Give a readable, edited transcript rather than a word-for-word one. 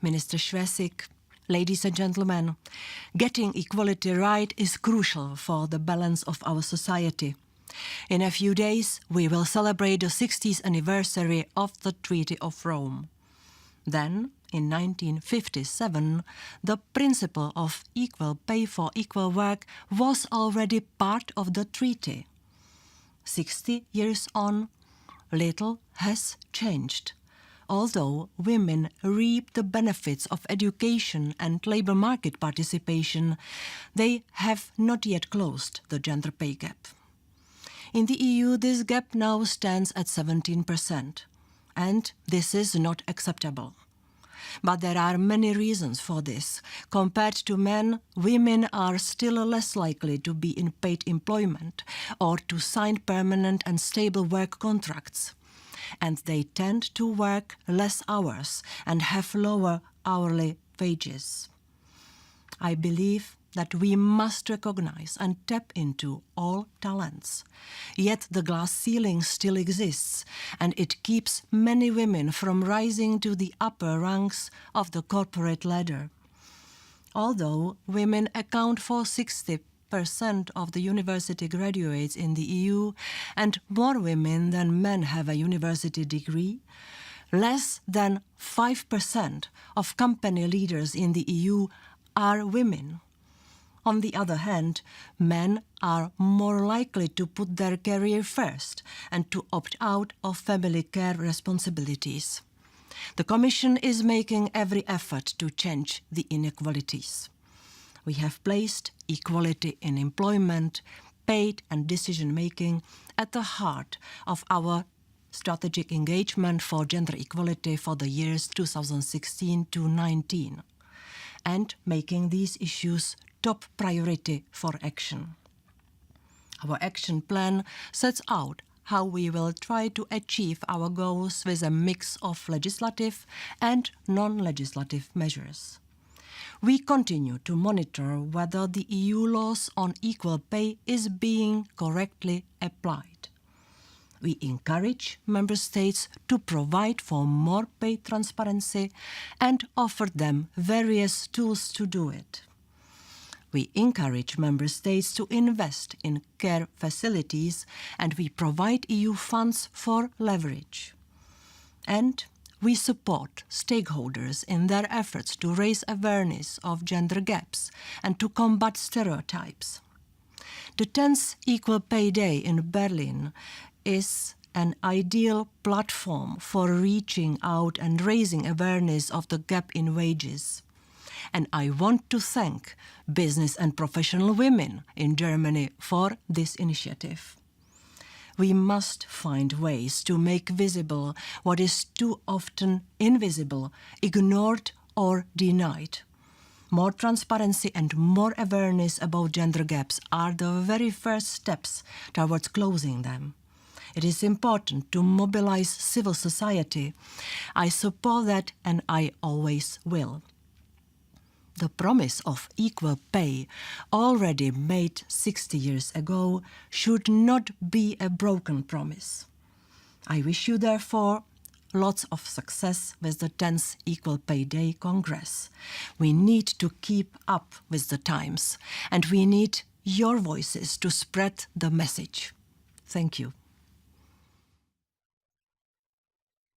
Minister Schwesig, ladies and gentlemen, getting equality right is crucial for the balance of our society. In a few days, we will celebrate the 60th anniversary of the Treaty of Rome. Then, in 1957, the principle of equal pay for equal work was already part of the treaty. 60 years on, little has changed. Although women reap the benefits of education and labor market participation, they have not yet closed the gender pay gap. In the EU, this gap now stands at 17%, and this is not acceptable. But there are many reasons for this. Compared to men, women are still less likely to be in paid employment or to sign permanent and stable work contracts. And they tend to work less hours and have lower hourly wages. I believe that we must recognize and tap into all talents. Yet the glass ceiling still exists, and it keeps many women from rising to the upper ranks of the corporate ladder. Although women account for 60% of the university graduates in the EU, and more women than men have a university degree, less than 5% of company leaders in the EU are women. On the other hand, men are more likely to put their career first and to opt out of family care responsibilities. The Commission is making every effort to change the inequalities. We have placed equality in employment, paid and decision-making at the heart of our strategic engagement for gender equality for the years 2016 to 2019, and making these issues top priority for action. Our action plan sets out how we will try to achieve our goals with a mix of legislative and non-legislative measures. We continue to monitor whether the EU laws on equal pay is being correctly applied. We encourage Member States to provide for more pay transparency and offer them various tools to do it. We encourage Member States to invest in care facilities, and we provide EU funds for leverage. And we support stakeholders in their efforts to raise awareness of gender gaps and to combat stereotypes. The 10th Equal Pay Day in Berlin is an ideal platform for reaching out and raising awareness of the gap in wages. And I want to thank business and professional women in Germany for this initiative. We must find ways to make visible what is too often invisible, ignored or denied. More transparency and more awareness about gender gaps are the very first steps towards closing them. It is important to mobilize civil society. I support that, and I always will. The promise of equal pay, already made 60 years ago, should not be a broken promise. I wish you, therefore, lots of success with the 10th Equal Pay Day Congress. We need to keep up with the times, and we need your voices to spread the message. Thank you.